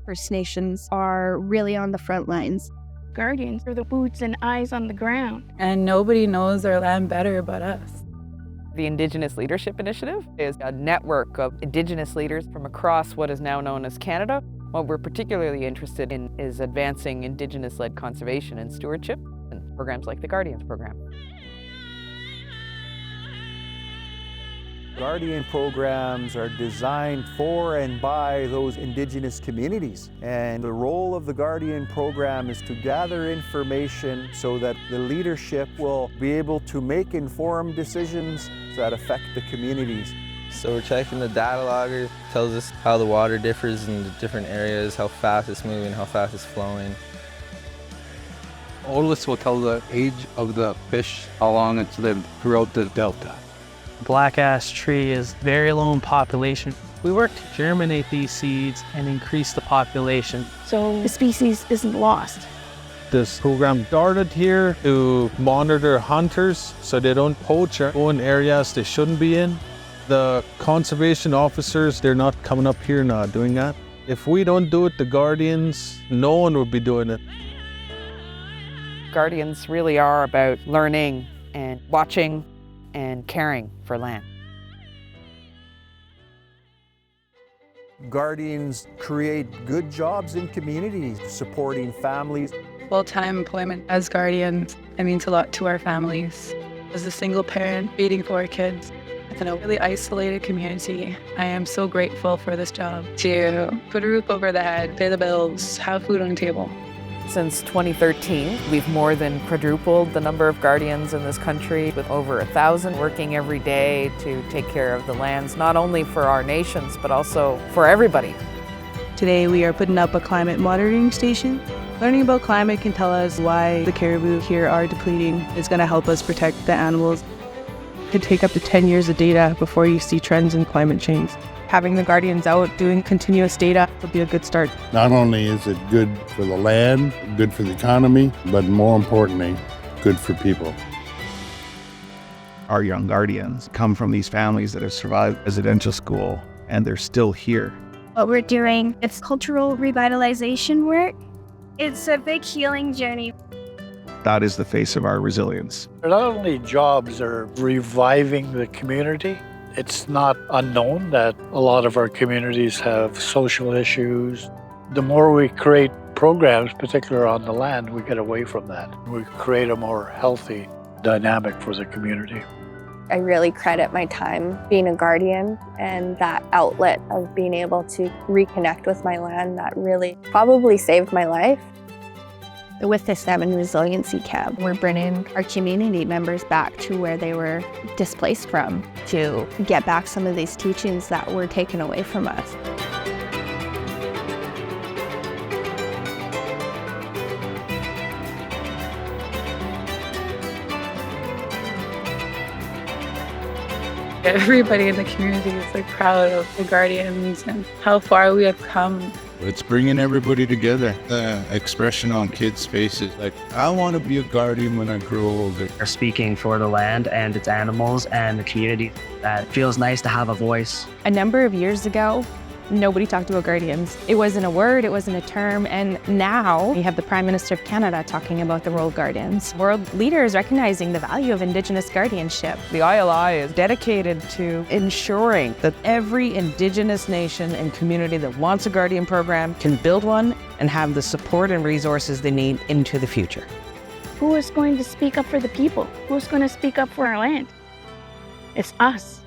First Nations are really on the front lines. Guardians are the boots and eyes on the ground. And nobody knows our land better but us. The Indigenous Leadership Initiative is a network of Indigenous leaders from across what is now known as Canada. What we're particularly interested in is advancing Indigenous-led conservation and stewardship and programs like the Guardians program. Guardian programs are designed for and by those Indigenous communities. And the role of the Guardian program is to gather information so that the leadership will be able to make informed decisions that affect the communities. So we're checking the data logger, tells us how the water differs in the different areas, how fast it's moving, how fast it's flowing. All this will tell the age of the fish, how long it's lived throughout the delta. Black ash tree is very low in population. We work to germinate these seeds and increase the population. So the species isn't lost. This program started here to monitor hunters so they don't poach or go in areas they shouldn't be in. The conservation officers, they're not coming up here not doing that. If we don't do it, the Guardians, no one would be doing it. Guardians really are about learning and watching and caring for land. Guardians create good jobs in communities, supporting families. Full-time employment as guardians, it means a lot to our families. As a single parent feeding 4 kids in a really isolated community, I am so grateful for this job to put a roof over the head, pay the bills, have food on the table. Since 2013, we've more than quadrupled the number of Guardians in this country, with over 1,000 working every day to take care of the lands, not only for our nations, but also for everybody. Today we are putting up a climate monitoring station. Learning about climate can tell us why the caribou here are depleting. It's going to help us protect the animals. It could take up to 10 years of data before you see trends in climate change. Having the Guardians out doing continuous data will be a good start. Not only is it good for the land, good for the economy, but more importantly, good for people. Our young Guardians come from these families that have survived residential school, and they're still here. What we're doing, it's cultural revitalization work. It's a big healing journey. That is the face of our resilience. Not only jobs are reviving the community, it's not unknown that a lot of our communities have social issues. The more we create programs, particularly on the land, we get away from that. We create a more healthy dynamic for the community. I really credit my time being a Guardian and that outlet of being able to reconnect with my land that really probably saved my life. With the Salmon Resiliency Camp, we're bringing our community members back to where they were displaced from to get back some of these teachings that were taken away from us. Everybody in the community is like proud of the Guardians and how far we have come. It's bringing everybody together. The expression on kids' faces, like, I want to be a Guardian when I grow older. They're speaking for the land and its animals and the community. That feels nice to have a voice. A number of years ago, nobody talked about Guardians. It wasn't a word, it wasn't a term, and now we have the Prime Minister of Canada talking about the World Guardians. World leaders recognizing the value of Indigenous guardianship. The ILI is dedicated to ensuring that every Indigenous nation and community that wants a Guardian program can build one and have the support and resources they need into the future. Who is going to speak up for the people? Who's going to speak up for our land? It's us.